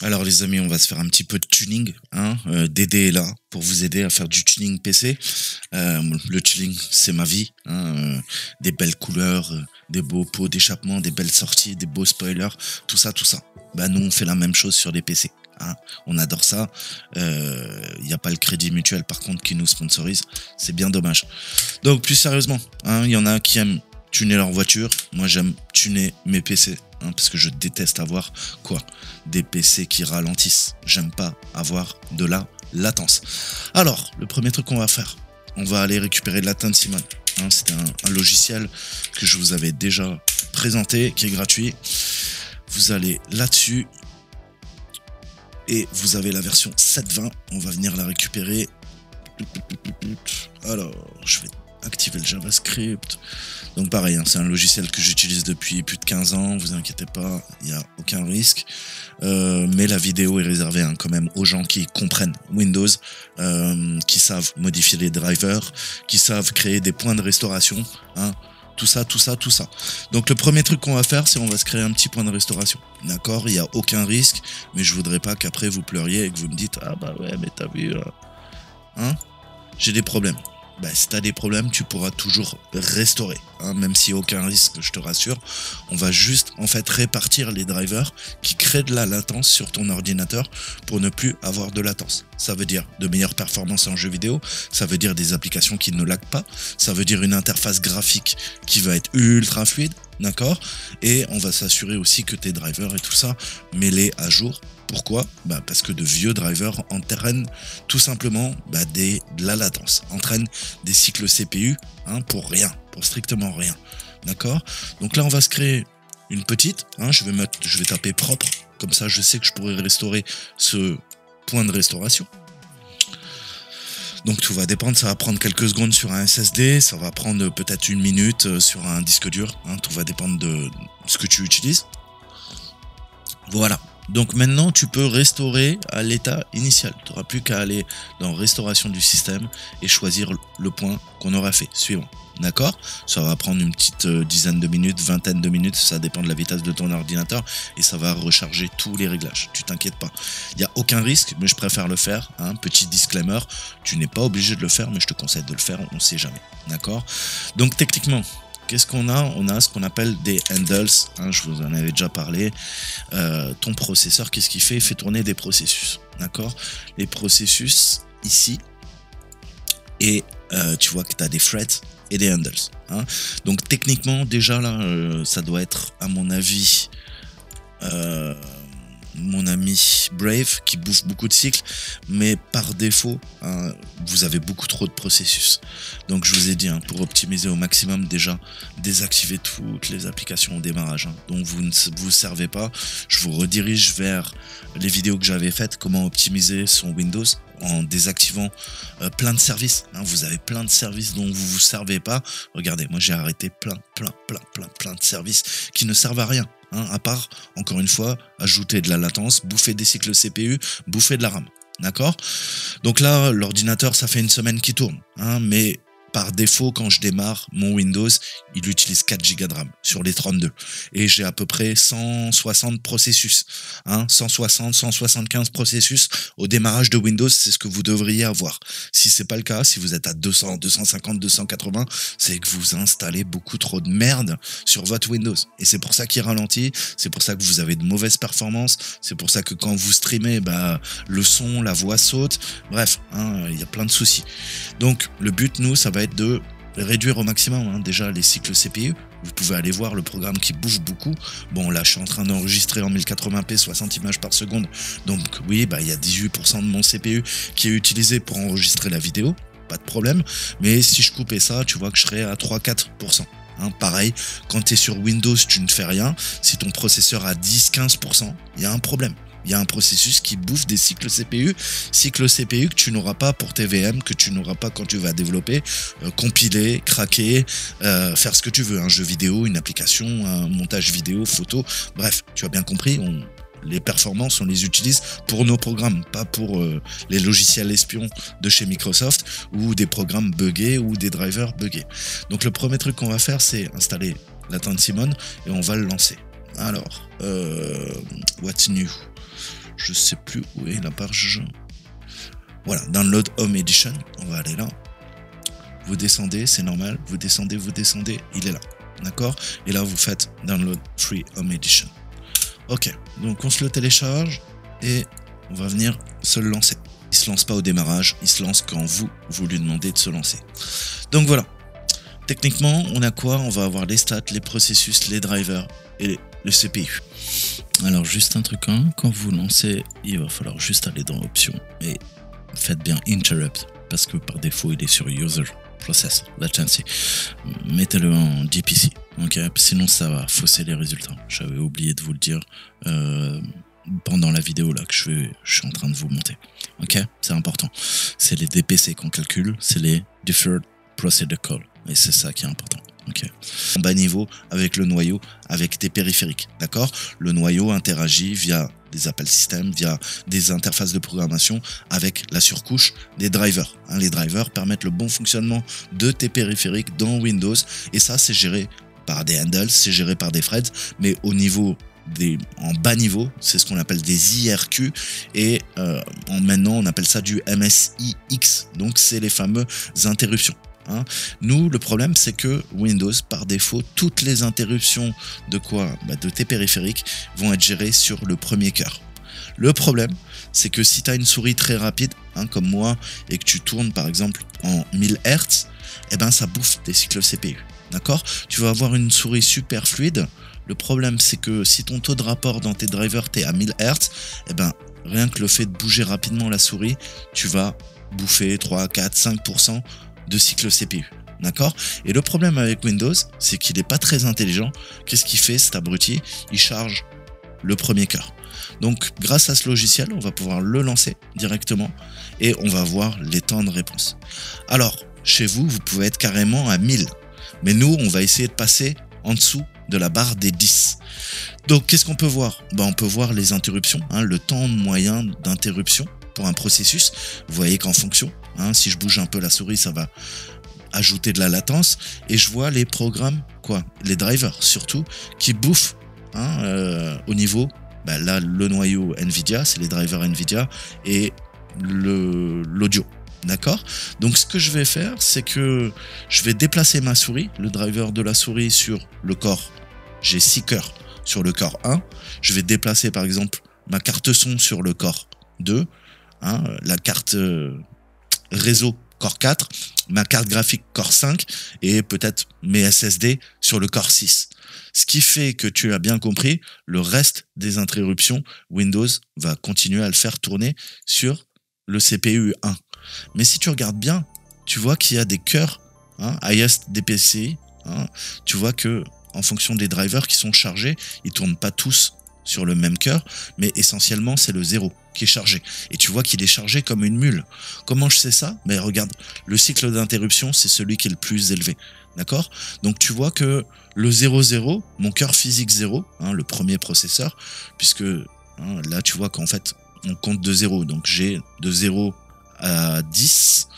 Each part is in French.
Alors les amis, on va se faire un petit peu de tuning, hein. Dédé est là pour vous aider à faire du tuning PC. Le tuning, c'est ma vie, hein. Des belles couleurs, des beaux pots d'échappement, des belles sorties, des beaux spoilers, tout ça, tout ça. Bah nous, on fait la même chose sur les PC. Hein. On adore ça. Il n'y a pas le Crédit Mutuel par contre qui nous sponsorise. C'est bien dommage. Donc plus sérieusement, hein, il y en a qui aiment tuner leur voiture. Moi j'aime tuner mes PC. Hein, parce que je déteste avoir quoi, des PC qui ralentissent. J'aime pas avoir de la latence. Alors, le premier truc qu'on va faire, on va aller récupérer de la Simon. Hein, c'est un logiciel que je vous avais déjà présenté, qui est gratuit. Vous allez là-dessus et vous avez la version 7.20. On va venir la récupérer. Alors, je vais activer le JavaScript. Donc pareil, hein, c'est un logiciel que j'utilise depuis plus de 15 ans, vous inquiétez pas, il n'y a aucun risque. Mais la vidéo est réservée hein, quand même aux gens qui comprennent Windows, qui savent modifier les drivers, qui savent créer des points de restauration, hein, tout ça, tout ça, tout ça. Donc le premier truc qu'on va faire, c'est on va se créer un petit point de restauration. D'accord, il n'y a aucun risque, mais je voudrais pas qu'après vous pleuriez et que vous me dites « Ah bah ouais, mais t'as vu, hein, j'ai des problèmes ». Bah, si tu as des problèmes, tu pourras toujours restaurer, hein, même s'il n'y a aucun risque, je te rassure. On va juste en fait répartir les drivers qui créent de la latence sur ton ordinateur pour ne plus avoir de latence. Ça veut dire de meilleures performances en jeu vidéo, ça veut dire des applications qui ne laguent pas, ça veut dire une interface graphique qui va être ultra fluide, d'accord? Et on va s'assurer aussi que tes drivers et tout ça, mets-les à jour. Pourquoi? Bah parce que de vieux drivers entraînent tout simplement de la latence, entraînent des cycles CPU hein, pour rien, pour strictement rien. D'accord? Donc là on va se créer une petite, hein, je vais taper propre, comme ça je sais que je pourrais restaurer ce point de restauration. Donc tout va dépendre, ça va prendre quelques secondes sur un SSD, ça va prendre peut-être une minute sur un disque dur, hein, tout va dépendre de ce que tu utilises. Voilà. Donc maintenant tu peux restaurer à l'état initial, tu n'auras plus qu'à aller dans restauration du système et choisir le point qu'on aura fait, suivant. D'accord? Ça va prendre une petite dizaine de minutes, vingtaine de minutes, ça dépend de la vitesse de ton ordinateur et ça va recharger tous les réglages, tu t'inquiètes pas. Il n'y a aucun risque, mais je préfère le faire, hein, petit disclaimer, tu n'es pas obligé de le faire, mais je te conseille de le faire, on ne sait jamais. D'accord? Donc techniquement, qu'est-ce qu'on a? On a ce qu'on appelle des handles, hein, je vous en avais déjà parlé. Ton processeur, qu'est-ce qu'il fait? Il fait tourner des processus, d'accord? Les processus, ici, et tu vois que tu as des threads et des handles. Hein. Donc techniquement, déjà là, ça doit être, à mon avis, mon ami Brave qui bouffe beaucoup de cycles, mais par défaut hein, vous avez beaucoup trop de processus. Donc je vous ai dit hein, pour optimiser au maximum, déjà désactivez toutes les applications au démarrage hein, dont vous ne vous servez pas. Je vous redirige vers les vidéos que j'avais faites, comment optimiser son Windows en désactivant plein de services hein. Vous avez plein de services dont vous vous servez pas. Regardez, moi j'ai arrêté plein de services qui ne servent à rien hein, à part, encore une fois, ajouter de la latence, bouffer des cycles CPU, bouffer de la RAM. D'accord? Donc là, l'ordinateur, ça fait une semaine qu'il tourne, hein, mais par défaut, quand je démarre mon Windows, il utilise 4 Go de RAM sur les 32. Et j'ai à peu près 160 processus. Hein, 160, 175 processus au démarrage de Windows, c'est ce que vous devriez avoir. Si c'est pas le cas, si vous êtes à 200, 250, 280, c'est que vous installez beaucoup trop de merde sur votre Windows. Et c'est pour ça qu'il ralentit, c'est pour ça que vous avez de mauvaises performances, c'est pour ça que quand vous streamez, bah, le son, la voix saute. Bref, hein, y a plein de soucis. Donc, le but, nous, ça va être de réduire au maximum hein, déjà les cycles CPU. Vous pouvez aller voir le programme qui bouffe beaucoup. Bon là je suis en train d'enregistrer en 1080p 60 images par seconde. Donc oui, bah il y a 18% de mon CPU qui est utilisé pour enregistrer la vidéo. Pas de problème. Mais si je coupais ça, tu vois que je serais à 3-4%. Hein, pareil, quand tu es sur Windows, tu ne fais rien. Si ton processeur a 10-15%, il y a un problème. Il y a un processus qui bouffe des cycles CPU que tu n'auras pas pour tes VM, que tu n'auras pas quand tu vas développer, compiler, craquer, faire ce que tu veux, un jeu vidéo, une application, un montage vidéo, photo, bref, tu as bien compris, les performances, on les utilise pour nos programmes, pas pour les logiciels espions de chez Microsoft ou des programmes buggés ou des drivers buggés. Donc le premier truc qu'on va faire, c'est installer la Simon et on va le lancer. Alors, what's new? Je sais plus où est la page. Voilà, Download Home Edition. On va aller là. Vous descendez, c'est normal. Vous descendez, il est là. D'accord? Et là, vous faites Download Free Home Edition. Ok, donc on se le télécharge et on va venir se le lancer. Il se lance pas au démarrage, il se lance quand vous lui demandez de se lancer. Donc voilà. Techniquement, on a quoi? On va avoir les stats, les processus, les drivers et le CPU. Alors juste un truc, hein, quand vous lancez, il va falloir juste aller dans Options et faites bien Interrupt parce que par défaut il est sur User Process Latency. Mettez-le en DPC, ok? Sinon ça va fausser les résultats. J'avais oublié de vous le dire pendant la vidéo là que je suis en train de vous monter. Ok, c'est important. C'est les DPC qu'on calcule, c'est les Deferred Procedure Call. Et c'est ça qui est important. Okay. En bas niveau, avec le noyau, avec tes périphériques. D'accord? Le noyau interagit via des appels système, via des interfaces de programmation avec la surcouche des drivers. Hein, les drivers permettent le bon fonctionnement de tes périphériques dans Windows. Et ça, c'est géré par des handles, c'est géré par des threads. Mais au niveau en bas niveau, c'est ce qu'on appelle des IRQ. Et maintenant, on appelle ça du MSIX. Donc, c'est les fameuses interruptions. Hein. Nous, le problème, c'est que Windows, par défaut, toutes les interruptions de quoi? De tes périphériques vont être gérées sur le premier cœur. Le problème, c'est que si tu as une souris très rapide, hein, comme moi, et que tu tournes par exemple en 1000 Hz, eh ben, ça bouffe tes cycles CPU. D'accord? Tu vas avoir une souris super fluide. Le problème, c'est que si ton taux de rapport dans tes drivers t'es à 1000 Hz, eh ben, rien que le fait de bouger rapidement la souris, tu vas bouffer 3, 4, 5% de cycle CPU, d'accord? Et le problème avec Windows, c'est qu'il n'est pas très intelligent. Qu'est-ce qu'il fait, cet abruti? Il charge le premier cœur. Donc, grâce à ce logiciel, on va pouvoir le lancer directement et on va voir les temps de réponse. Alors, chez vous, vous pouvez être carrément à 1000. Mais nous, on va essayer de passer en dessous de la barre des 10. Donc, qu'est-ce qu'on peut voir? On peut voir les interruptions, hein, le temps moyen d'interruption pour un processus. Vous voyez qu'en fonction, hein, si je bouge un peu la souris, ça va ajouter de la latence. Et je vois les programmes, les drivers surtout, qui bouffent hein, au niveau, là le noyau NVIDIA, c'est les drivers NVIDIA et l'audio. D'accord? Donc ce que je vais faire, c'est que je vais déplacer ma souris, le driver de la souris sur le corps. J'ai 6 cœurs sur le corps 1. Je vais déplacer par exemple ma carte son sur le corps 2. Hein, la carte réseau Core 4, ma carte graphique Core 5 et peut-être mes SSD sur le Core 6. Ce qui fait que tu as bien compris, le reste des interruptions, Windows va continuer à le faire tourner sur le CPU 1. Mais si tu regardes bien, tu vois qu'il y a des cœurs, hein, highest DPCI, hein, tu vois que en fonction des drivers qui sont chargés, ils ne tournent pas tous sur le même cœur, mais essentiellement c'est le 0 qui est chargé. Et tu vois qu'il est chargé comme une mule. Comment je sais ça? Regarde, le cycle d'interruption, c'est celui qui est le plus élevé. D'accord? Donc tu vois que le 0,0, mon cœur physique 0, hein, le premier processeur, puisque hein, là tu vois qu'en fait on compte de 0, donc j'ai de 0 à 10,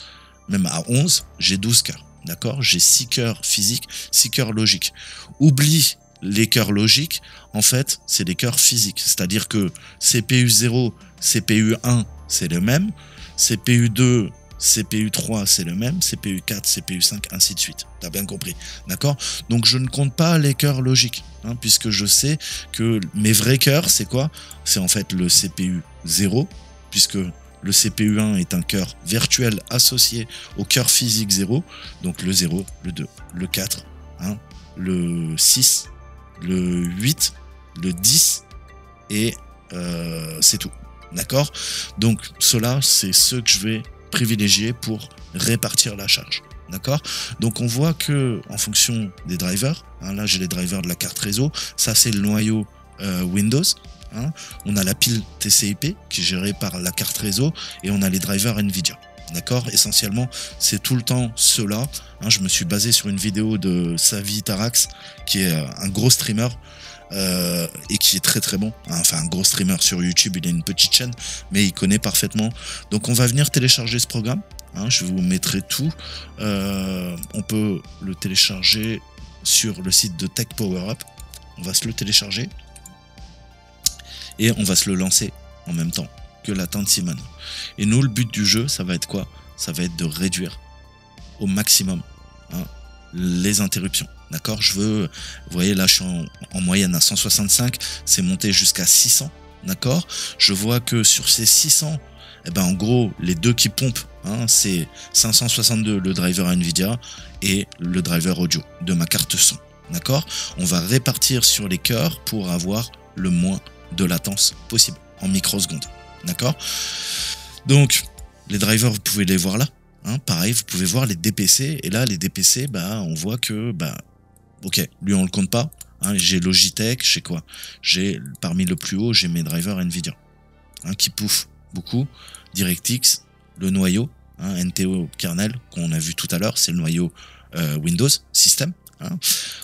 même à 11, j'ai 12 cœurs. D'accord? J'ai 6 cœurs physiques, 6 cœurs logiques. Oublie les cœurs logiques, en fait, c'est des cœurs physiques. C'est-à-dire que CPU 0, CPU 1, c'est le même. CPU 2, CPU 3, c'est le même. CPU 4, CPU 5, ainsi de suite. T'as bien compris. D'accord? Donc, je ne compte pas les cœurs logiques, hein, puisque je sais que mes vrais cœurs, c'est quoi? C'est en fait le CPU 0, puisque le CPU 1 est un cœur virtuel associé au cœur physique 0. Donc, le 0, le 2, le 4, hein, le 6, le 8, le 10 et c'est tout. D'accord? Donc cela, c'est ceux que je vais privilégier pour répartir la charge. D'accord? Donc on voit que en fonction des drivers, hein, là j'ai les drivers de la carte réseau, ça c'est le noyau Windows. Hein, on a la pile TCP qui est gérée par la carte réseau et on a les drivers NVIDIA. D'accord? Essentiellement, c'est tout le temps cela. Hein, je me suis basé sur une vidéo de Savi Tarax, qui est un gros streamer et qui est très très bon. Enfin, un gros streamer sur YouTube, il a une petite chaîne, mais il connaît parfaitement. Donc, on va venir télécharger ce programme. Hein, je vous mettrai tout. On peut le télécharger sur le site de Tech Power Up. On va se le télécharger et on va se le lancer en même temps que l'attente Simon. Et nous, le but du jeu, ça va être quoi? Ça va être de réduire au maximum les interruptions. D'accord? Vous voyez, là, je suis en moyenne à 165, c'est monté jusqu'à 600. D'accord? Je vois que sur ces 600, en gros, les deux qui pompent, c'est 562, le driver Nvidia, et le driver audio de ma carte son. D'accord? On va répartir sur les cœurs pour avoir le moins de latence possible en microsecondes. D'accord? Donc, les drivers, vous pouvez les voir là. Pareil, vous pouvez voir les DPC. Et là, les DPC, on voit que, ok, lui, on le compte pas. J'ai Logitech, j'ai quoi? J'ai, parmi le plus haut, j'ai mes drivers Nvidia. Qui pouffent beaucoup. DirectX, le noyau, NTO kernel, qu'on a vu tout à l'heure, c'est le noyau Windows System.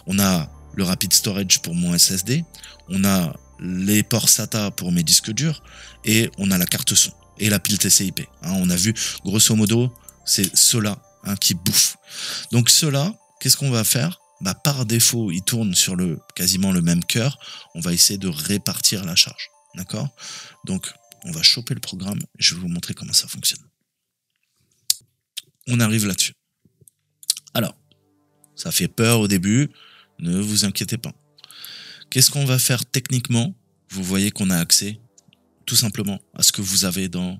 On a le Rapid Storage pour mon SSD. On a les ports SATA pour mes disques durs. Et on a la carte son. Et la pile TCP. On a vu, grosso modo, c'est ceux-là qui bouffent. Donc ceux-là, qu'est-ce qu'on va faire? Par défaut, ils tournent sur quasiment le même cœur. On va essayer de répartir la charge. D'accord? Donc, on va choper le programme. Je vais vous montrer comment ça fonctionne. On arrive là-dessus. Alors, ça fait peur au début. Ne vous inquiétez pas. Qu'est-ce qu'on va faire techniquement? Vous voyez qu'on a accès tout simplement à ce que vous avez dans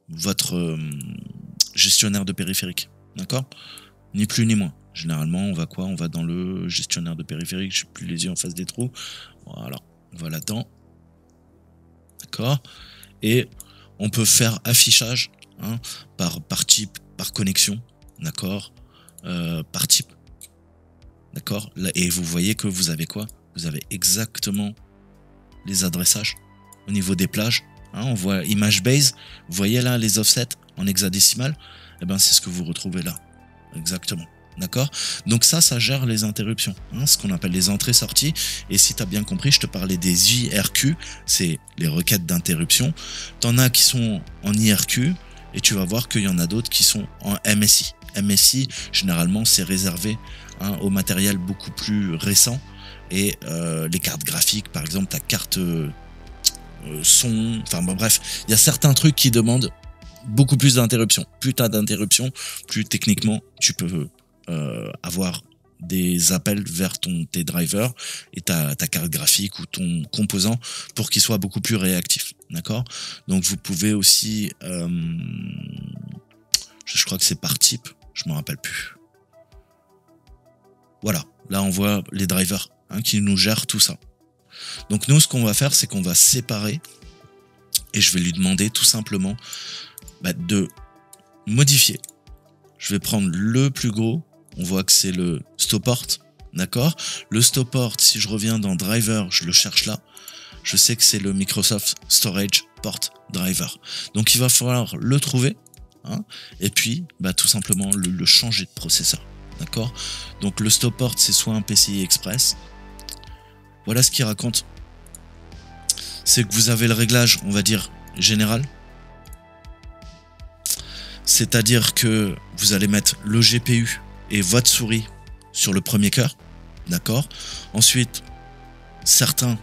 votre gestionnaire de périphérique. D'accord? Ni plus ni moins. Généralement, on va quoi? On va dans le gestionnaire de périphérique. Je n'ai plus les yeux en face des trous. Voilà. On va là-dedans. D'accord? Et on peut faire affichage par type, par connexion. D'accord? Par type. D'accord? Et vous voyez que vous avez quoi? Vous avez exactement les adressages au niveau des plages. On voit image base. Vous voyez là les offsets en hexadécimal? C'est ce que vous retrouvez là. Exactement. D'accord? Donc ça gère les interruptions. Ce qu'on appelle les entrées-sorties. Et si tu as bien compris, je te parlais des IRQ. C'est les requêtes d'interruption. Tu en as qui sont en IRQ. Et tu vas voir qu'il y en a d'autres qui sont en MSI. MSI, généralement, c'est réservé au matériel beaucoup plus récent. Et les cartes graphiques, par exemple, ta carte son, bref, il y a certains trucs qui demandent beaucoup plus d'interruptions. Plus tu as d'interruptions, plus techniquement tu peux avoir des appels vers tes drivers et ta carte graphique ou ton composant pour qu'il soit beaucoup plus réactif. D'accord? Donc vous pouvez aussi, je crois que c'est par type, je me rappelle plus. Voilà, là on voit les drivers qui nous gèrent tout ça. Donc nous, ce qu'on va faire, c'est qu'on va séparer et je vais lui demander tout simplement de modifier. Je vais prendre le plus gros. On voit que c'est le Stoport. D'accord? Le Stoport, si je reviens dans Driver, je le cherche là. Je sais que c'est le Microsoft Storage Port Driver. Donc il va falloir le trouver. Et puis, tout simplement le changer de processeur. D'accord? Donc le Stoport, c'est soit un PCI Express. Voilà ce qu'il raconte. C'est que vous avez le réglage, on va dire, général. C'est-à-dire que vous allez mettre le GPU et votre souris sur le premier cœur. D'accord? Ensuite, certains,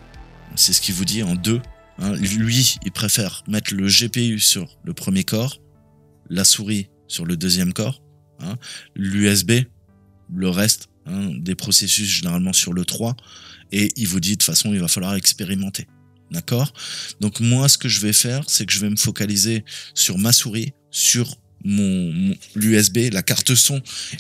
c'est ce qu'il vous dit en deux. Lui, il préfère mettre le GPU sur le premier corps, la souris sur le deuxième corps, l'USB, le reste des processus généralement sur le 3. Et il vous dit de toute façon, il va falloir expérimenter. D'accord? Donc moi, ce que je vais faire, c'est que je vais me focaliser sur ma souris, sur l'USB, la carte son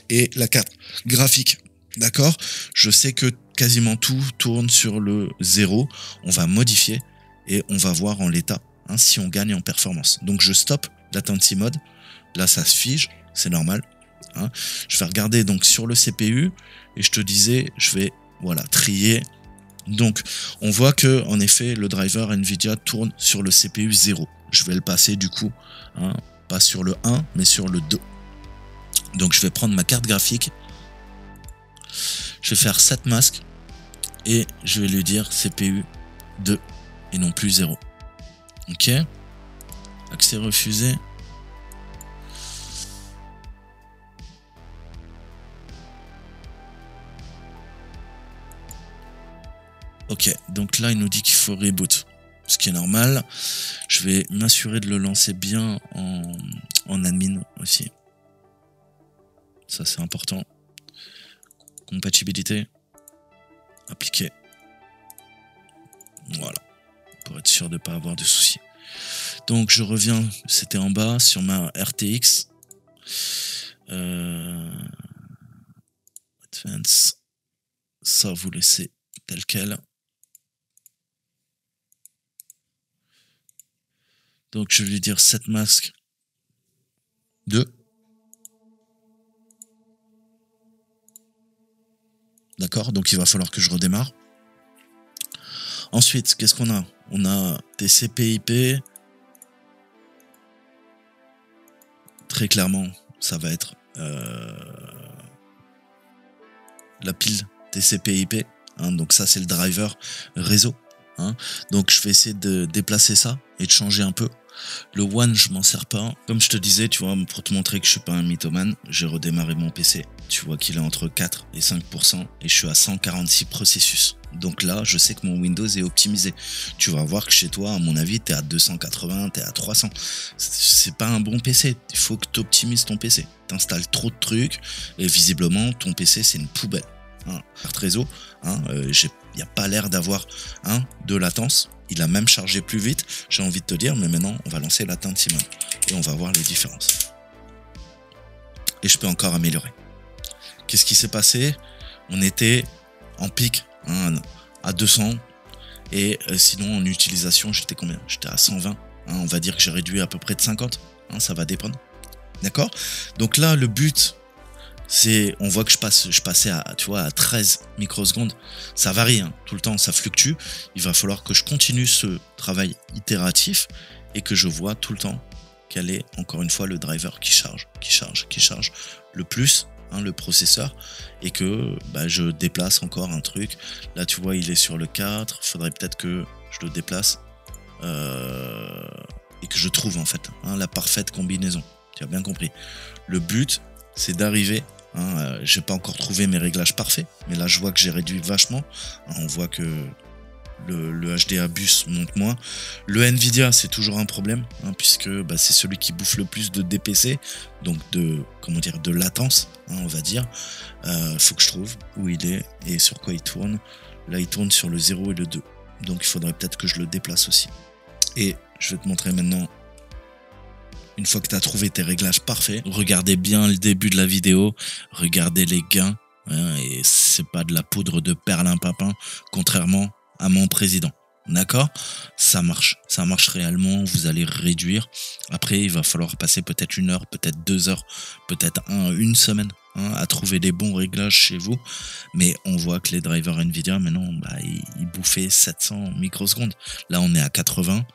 et la carte graphique. D'accord? Je sais que quasiment tout tourne sur le 0. On va modifier et on va voir en l'état si on gagne en performance. Donc je stoppe latency mode. Là, ça se fige, c'est normal. Je vais regarder donc sur le CPU et je te disais, je vais trier. Donc, on voit que en effet, le driver Nvidia tourne sur le CPU 0. Je vais le passer du coup, pas sur le 1, mais sur le 2. Donc, je vais prendre ma carte graphique. Je vais faire 7 masques et je vais lui dire CPU 2 et non plus 0. Ok. Accès refusé. Ok, donc là il nous dit qu'il faut reboot, ce qui est normal. Je Je vais m'assurer de le lancer bien en admin aussi. Ça, c'est important. Compatibilité. Appliquer. Voilà. Pour être sûr de ne pas avoir de soucis. Donc, je reviens. C'était en bas sur ma RTX. Advance. Ça, vous laissez tel quel. Donc, je vais lui dire set mask 2. D'accord? Donc, il va falloir que je redémarre. Ensuite, qu'est-ce qu'on a? On a TCP/IP. Très clairement, ça va être la pile TCP/IP. Hein, donc ça, c'est le driver réseau. Hein. Donc je vais essayer de déplacer ça et de changer un peu. Le One, je m'en sers pas. Comme je te disais, tu vois, pour te montrer que je suis pas un mythomane, j'ai redémarré mon PC. Tu vois qu'il est entre 4 et 5% et je suis à 146 processus. Donc là, je sais que mon Windows est optimisé. Tu vas voir que chez toi, à mon avis, tu es à 280, tu es à 300. C'est pas un bon PC. Il faut que tu optimises ton PC. Tu installes trop de trucs et visiblement, ton PC, c'est une poubelle. Hein. Carte réseau, hein, il n'y a pas l'air d'avoir de latence. Il a même chargé plus vite, j'ai envie de te dire, mais maintenant, on va lancer l'atteinte Simon et on va voir les différences. Et je peux encore améliorer. Qu'est-ce qui s'est passé? On était en pic à 200 et sinon en utilisation, j'étais combien? J'étais à 120. On va dire que j'ai réduit à peu près de 50. Ça va dépendre. D'accord? Donc là, le but, c'est, on voit que je passais à, tu vois, à 13 microsecondes. Ça varie, tout le temps, ça fluctue. Il va falloir que je continue ce travail itératif et que je vois tout le temps quel est, encore une fois, le driver qui charge le plus, le processeur, et que je déplace encore un truc. Là, tu vois, il est sur le 4. Il faudrait peut-être que je le déplace et que je trouve, en fait, la parfaite combinaison. Tu as bien compris. Le but, c'est d'arriver... j'ai pas encore trouvé mes réglages parfaits, mais là je vois que j'ai réduit vachement. On voit que le HDA bus monte moins. Le Nvidia, c'est toujours un problème, puisque c'est celui qui bouffe le plus de DPC, donc de latence, on va dire. Faut que je trouve où il est et sur quoi il tourne. Là il tourne sur le 0 et le 2, donc il faudrait peut-être que je le déplace aussi. Et je vais te montrer maintenant. Une fois que tu as trouvé tes réglages parfaits, regardez bien le début de la vidéo, regardez les gains, et c'est pas de la poudre de perlimpinpin, contrairement à mon président. D'accord? Ça marche réellement, vous allez réduire. Après, il va falloir passer peut-être 1 heure, peut-être 2 heures, peut-être une semaine à trouver les bons réglages chez vous. Mais on voit que les drivers Nvidia, maintenant, ils bouffaient 700 microsecondes. Là, on est à 80.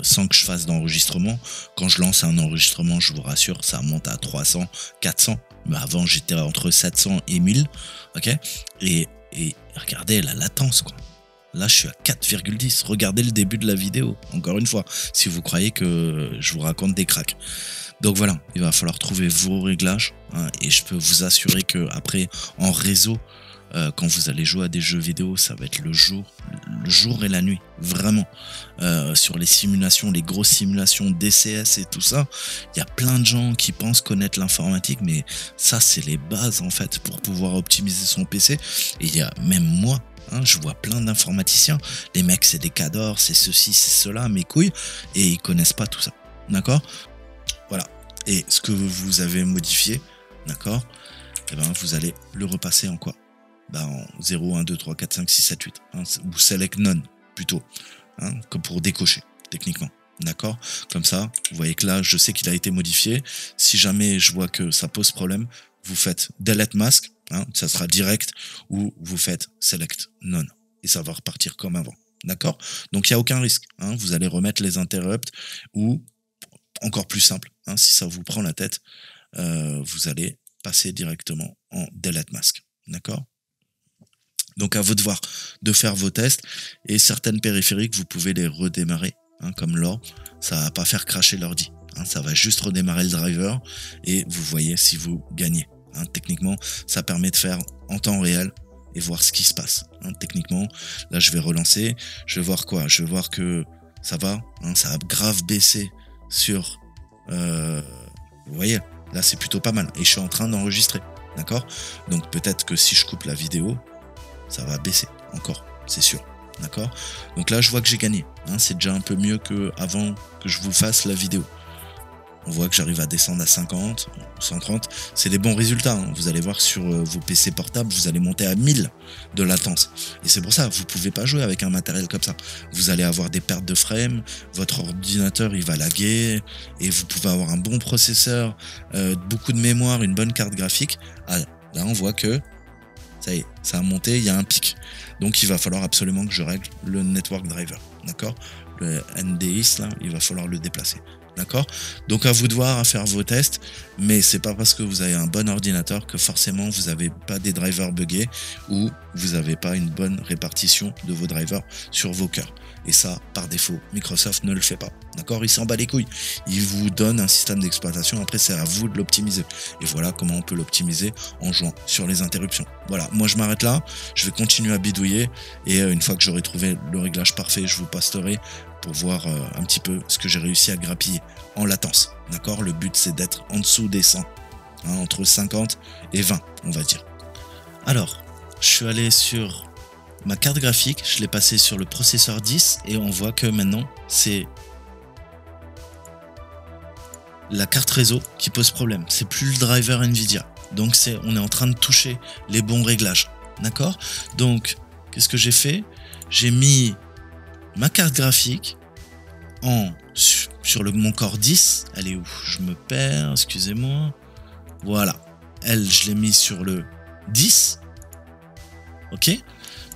Sans que je fasse d'enregistrement. Quand je lance un enregistrement, je vous rassure, ça monte à 300, 400. Mais avant, j'étais entre 700 et 1000. Ok? Et regardez la latence, quoi. Là, je suis à 4,10. Regardez le début de la vidéo, encore une fois, si vous croyez que je vous raconte des cracks. Donc voilà, il va falloir trouver vos réglages. Et je peux vous assurer que après, en réseau, quand vous allez jouer à des jeux vidéo, ça va être le jour et la nuit, vraiment. Sur les simulations, les grosses simulations DCS et tout ça, il y a plein de gens qui pensent connaître l'informatique, mais ça, c'est les bases, en fait, pour pouvoir optimiser son PC. Et il y a même moi, je vois plein d'informaticiens. Les mecs, c'est des cadors, c'est ceci, c'est cela, mes couilles, et ils connaissent pas tout ça. D'accord? Voilà. Et ce que vous avez modifié, d'accord, eh ben, vous allez le repasser en quoi? En 0, 1, 2, 3, 4, 5, 6, 7, 8. Ou select none, plutôt. Comme pour décocher, techniquement. D'accord? Comme ça, vous voyez que là, je sais qu'il a été modifié. Si jamais je vois que ça pose problème, vous faites delete mask, ça sera direct, ou vous faites select none. Et ça va repartir comme avant. D'accord? Donc, il n'y a aucun risque. Vous allez remettre les interrupts, ou, encore plus simple, si ça vous prend la tête, vous allez passer directement en delete mask. D'accord? Donc à vous de voir, de faire vos tests, et certaines périphériques, vous pouvez les redémarrer, comme l'or, ça va pas faire cracher l'ordi, ça va juste redémarrer le driver, et vous voyez si vous gagnez. Techniquement, ça permet de faire en temps réel, et voir ce qui se passe. Techniquement, là je vais relancer, je vais voir quoi? Je vais voir que ça va, hein, ça a grave baissé sur... vous voyez, là c'est plutôt pas mal. Et je suis en train d'enregistrer, d'accord? Donc peut-être que si je coupe la vidéo, ça va baisser encore, c'est sûr. D'accord? Donc là je vois que j'ai gagné, hein, c'est déjà un peu mieux que avant que je vous fasse la vidéo. On voit que j'arrive à descendre à 50, 130, c'est des bons résultats, hein. Vous allez voir sur vos PC portables, vous allez monter à 1000 de latence. Et c'est pour ça, vous pouvez pas jouer avec un matériel comme ça. Vous allez avoir des pertes de frame, votre ordinateur il va laguer, et vous pouvez avoir un bon processeur, beaucoup de mémoire, une bonne carte graphique. Ah, là on voit que ça y est, ça a monté, il y a un pic. Donc il va falloir absolument que je règle le network driver, d'accord? Le NDIS là, il va falloir le déplacer. D'accord? Donc à vous de voir, à faire vos tests, mais c'est pas parce que vous avez un bon ordinateur que forcément vous n'avez pas des drivers buggés ou vous n'avez pas une bonne répartition de vos drivers sur vos cœurs. Et ça, par défaut, Microsoft ne le fait pas. D'accord? Il s'en bat les couilles. Il vous donne un système d'exploitation, après c'est à vous de l'optimiser. Et voilà comment on peut l'optimiser en jouant sur les interruptions. Voilà, moi je m'arrête là, je vais continuer à bidouiller et une fois que j'aurai trouvé le réglage parfait, je vous posterai pour voir un petit peu ce que j'ai réussi à grappiller en latence. D'accord? Le but c'est d'être en dessous des 100, hein, entre 50 et 20 on va dire. Alors, je suis allé sur ma carte graphique, je l'ai passé sur le processeur 10 et on voit que maintenant c'est la carte réseau qui pose problème. C'est plus le driver Nvidia. Donc on est en train de toucher les bons réglages. D'accord? Donc, qu'est-ce que j'ai fait? J'ai mis ma carte graphique sur mon Core 10. Elle est où? Je me perds, excusez-moi. Voilà. Elle, je l'ai mis sur le 10. Ok?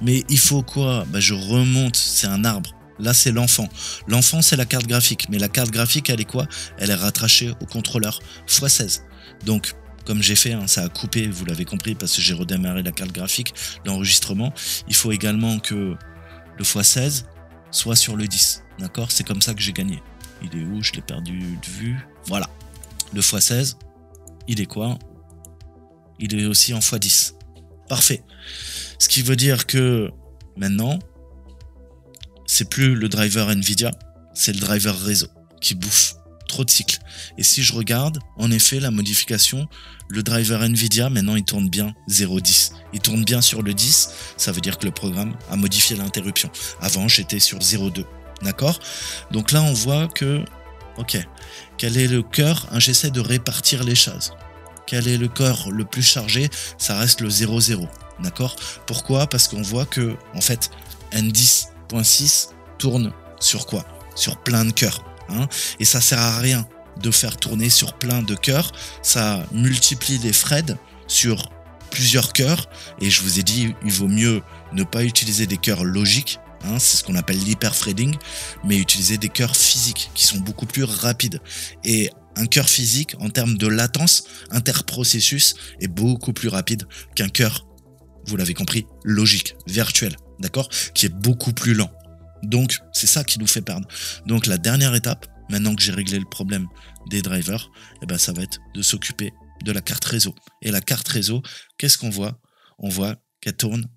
Mais il faut quoi? Bah, je remonte, c'est un arbre. Là, c'est l'enfant. L'enfant, c'est la carte graphique. Mais la carte graphique, elle est quoi? Elle est rattachée au contrôleur x16. Donc, comme j'ai fait, hein, ça a coupé, vous l'avez compris, parce que j'ai redémarré la carte graphique, l'enregistrement. Il faut également que le x16 soit sur le 10. D'accord? C'est comme ça que j'ai gagné. Il est où? Je l'ai perdu de vue. Voilà. Le x16, il est quoi? Il est aussi en x10. Parfait. Ce qui veut dire que maintenant, c'est plus le driver Nvidia, c'est le driver réseau qui bouffe trop de cycles. Et si je regarde, en effet, la modification, le driver Nvidia, maintenant, il tourne bien 0.10. Il tourne bien sur le 10, ça veut dire que le programme a modifié l'interruption. Avant, j'étais sur 0.2. D'accord? Donc là, on voit que, ok, quel est le cœur? J'essaie de répartir les choses. Quel est le cœur le plus chargé? Ça reste le 0.0. D'accord? Pourquoi? Parce qu'on voit que, en fait, N10.6 tourne sur quoi? Sur plein de cœurs. Hein, et ça sert à rien de faire tourner sur plein de cœurs, ça multiplie les threads sur plusieurs cœurs, et je vous ai dit, il vaut mieux ne pas utiliser des cœurs logiques, hein, c'est ce qu'on appelle l'hyperthreading, mais utiliser des cœurs physiques qui sont beaucoup plus rapides. Et un cœur physique, en termes de latence interprocessus, est beaucoup plus rapide qu'un cœur, vous l'avez compris, logique, virtuel, d'accord, qui est beaucoup plus lent. Donc, c'est ça qui nous fait perdre. Donc, la dernière étape, maintenant que j'ai réglé le problème des drivers, eh ben, ça va être de s'occuper de la carte réseau. Et la carte réseau, qu'est-ce qu'on voit? On voit qu'elle tourne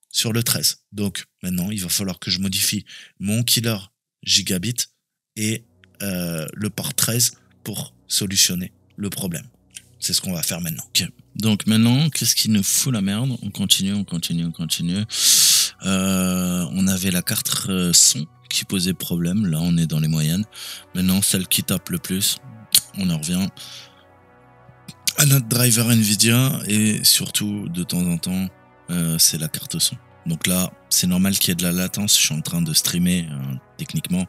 sur le 13. Donc, maintenant, il va falloir que je modifie mon killer gigabit et le port 13 pour solutionner le problème. C'est ce qu'on va faire maintenant. Okay. Donc, maintenant, qu'est-ce qui nous fout la merde? On continue. On avait la carte son qui posait problème. Là, on est dans les moyennes. Maintenant, celle qui tape le plus, on en revient à notre driver Nvidia. Et surtout, de temps en temps, c'est la carte son. Donc là, c'est normal qu'il y ait de la latence. Je suis en train de streamer techniquement.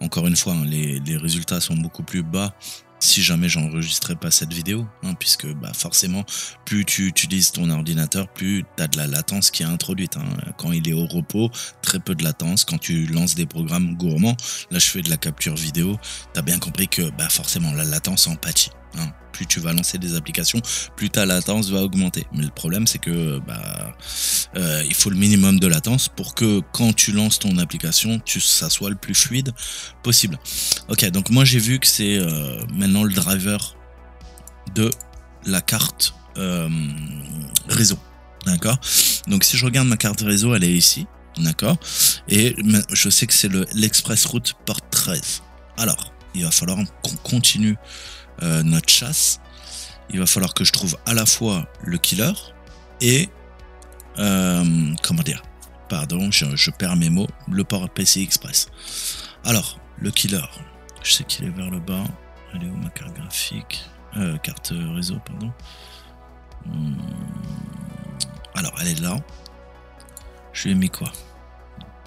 Encore une fois, les résultats sont beaucoup plus bas si jamais j'enregistrais pas cette vidéo, hein, puisque bah, forcément, plus tu utilises ton ordinateur, plus tu as de la latence qui est introduite. Hein. Quand il est au repos, très peu de latence. Quand tu lances des programmes gourmands, là je fais de la capture vidéo, tu as bien compris que bah, forcément la latence en pâtit. Hein. Plus tu vas lancer des applications, plus ta latence va augmenter. Mais le problème, c'est que il faut le minimum de latence pour que quand tu lances ton application, ça soit le plus fluide possible. Ok, donc moi j'ai vu que c'est maintenant le driver de la carte réseau. D'accord? Donc si je regarde ma carte réseau, elle est ici. D'accord? Et je sais que c'est l'Express Route Port 13. Alors, il va falloir qu'on continue notre chasse. Il va falloir que je trouve à la fois le killer et comment dire, pardon, je perds mes mots, le port PCI Express. Alors, le killer, je sais qu'il est vers le bas. Elle est où ma carte graphique, carte réseau, pardon. Alors, elle est là. Je lui ai mis quoi?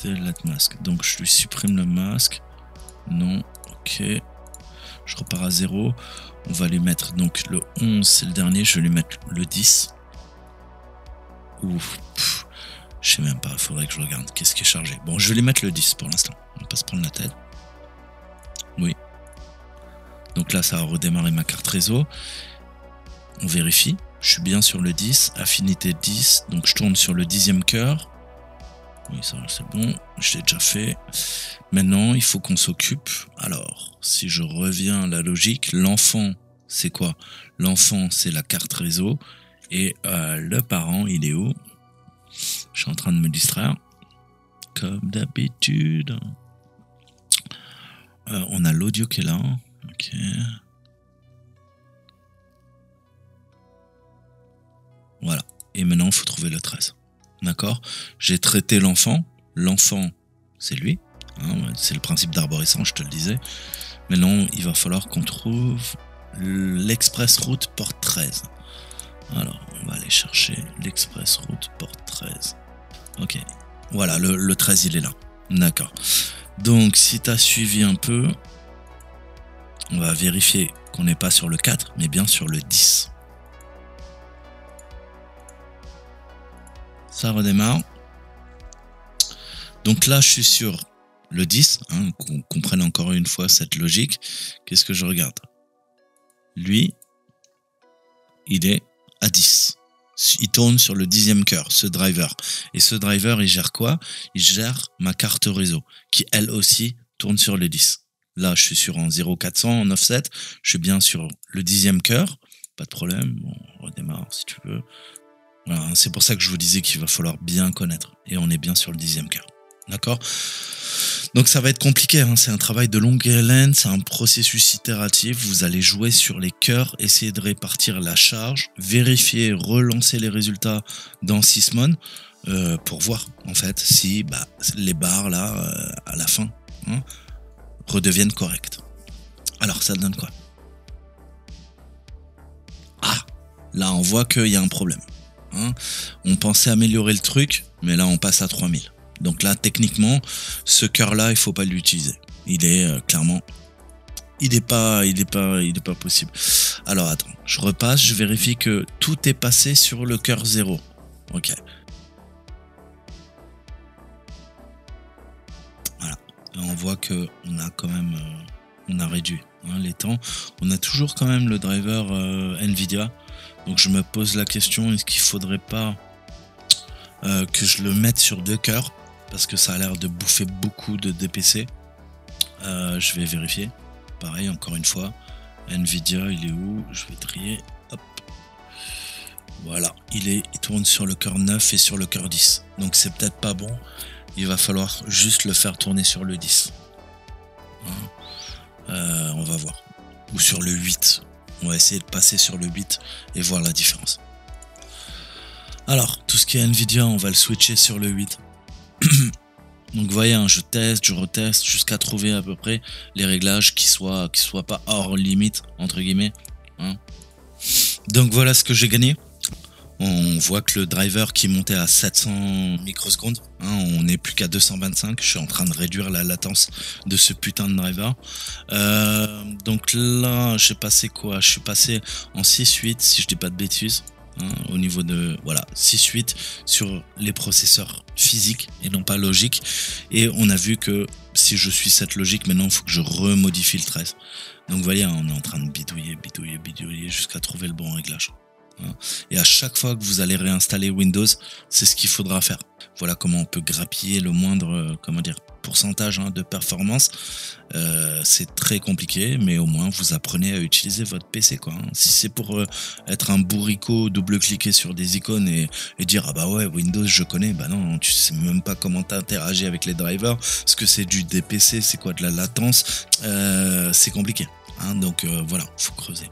Delete masque. Donc, je lui supprime le masque. Non, ok. Je repars à 0. On va lui mettre donc le 11, c'est le dernier. Je vais lui mettre le 10. Ouf, je sais même pas, il faudrait que je regarde qu'est-ce qui est chargé. Bon, je vais lui mettre le 10 pour l'instant. On va pas se prendre la tête. Oui. Donc là, ça a redémarré ma carte réseau. On vérifie. Je suis bien sur le 10. Affinité 10. Donc je tourne sur le 10e cœur. Oui, ça c'est bon. Je l'ai déjà fait. Maintenant, il faut qu'on s'occupe. Alors, si je reviens à la logique, l'enfant, c'est quoi? L'enfant, c'est la carte réseau. Et le parent, il est où? Je suis en train de me distraire. Comme d'habitude. On a l'audio qui est là. Ok. Voilà. Et maintenant, il faut trouver le 13. D'accord? J'ai traité l'enfant. L'enfant, c'est lui. Hein, c'est le principe d'arborescence, je te le disais. Maintenant, il va falloir qu'on trouve l'express route porte 13. Alors, on va aller chercher l'express route porte 13. Ok. Voilà, le 13, il est là. D'accord. Donc, si tu as suivi un peu, on va vérifier qu'on n'est pas sur le 4, mais bien sur le 10. Ça redémarre. Donc là, je suis sur le 10, hein, qu'on comprenne encore une fois cette logique. Qu'est-ce que je regarde? Lui, il est à 10. Il tourne sur le 10e cœur, ce driver. Et ce driver, il gère quoi? Il gère ma carte réseau, qui elle aussi tourne sur le 10. Là, je suis sur un 0400 en offset. Je suis bien sur le 10e cœur. Pas de problème. Bon, on redémarre si tu veux. Voilà, c'est pour ça que je vous disais qu'il va falloir bien connaître. Et on est bien sur le 10e cœur. D'accord? Donc ça va être compliqué, hein. C'est un travail de longue haleine, c'est un processus itératif. Vous allez jouer sur les cœurs, essayer de répartir la charge, vérifier, relancer les résultats dans Sysmon pour voir en fait si les barres là à la fin redeviennent correctes. Alors ça donne quoi? Ah, là on voit qu'il y a un problème. Hein. On pensait améliorer le truc, mais là on passe à 3000. Donc là, techniquement, ce cœur-là, il faut pas l'utiliser. Il est clairement, il est pas possible. Alors attends, je repasse, je vérifie que tout est passé sur le cœur 0. Ok. Voilà. Là, on voit que on a quand même, on a réduit les temps. On a toujours quand même le driver Nvidia. Donc je me pose la question, est-ce qu'il faudrait pas que je le mette sur 2 cœurs? Parce que ça a l'air de bouffer beaucoup de DPC. Je vais vérifier. Pareil, encore une fois. Nvidia, il est où? Je vais trier. Hop. Voilà. Il tourne sur le cœur 9 et sur le cœur 10. Donc c'est peut-être pas bon. Il va falloir juste le faire tourner sur le 10. On va voir. Ou sur le 8. On va essayer de passer sur le 8 et voir la différence. Alors, tout ce qui est Nvidia, on va le switcher sur le 8. Donc vous voyez, hein, je teste, je reteste jusqu'à trouver à peu près les réglages qui soient pas hors limite entre guillemets. Hein. Donc voilà ce que j'ai gagné. On voit que le driver qui montait à 700 microsecondes, on n'est plus qu'à 225. Je suis en train de réduire la latence de ce putain de driver. Donc là, j'ai passé quoi? Je suis passé en 6.8 si je dis pas de bêtises. Au niveau de 6.8 sur les processeurs physiques et non pas logiques, et on a vu que si je suis cette logique, maintenant il faut que je remodifie le 13. Donc vous voyez, on est en train de bidouiller jusqu'à trouver le bon réglage. Hein. Et à chaque fois que vous allez réinstaller Windows, c'est ce qu'il faudra faire. Voilà comment on peut grappiller le moindre, pourcentage de performance. C'est très compliqué, mais au moins vous apprenez à utiliser votre PC, quoi. Hein. Si c'est pour être un bourricot, double-cliquer sur des icônes et dire ah bah ouais Windows je connais, bah non, tu sais même pas comment t'interagis avec les drivers, ce que c'est du DPC, c'est quoi de la latence, c'est compliqué. Hein, donc voilà, faut creuser.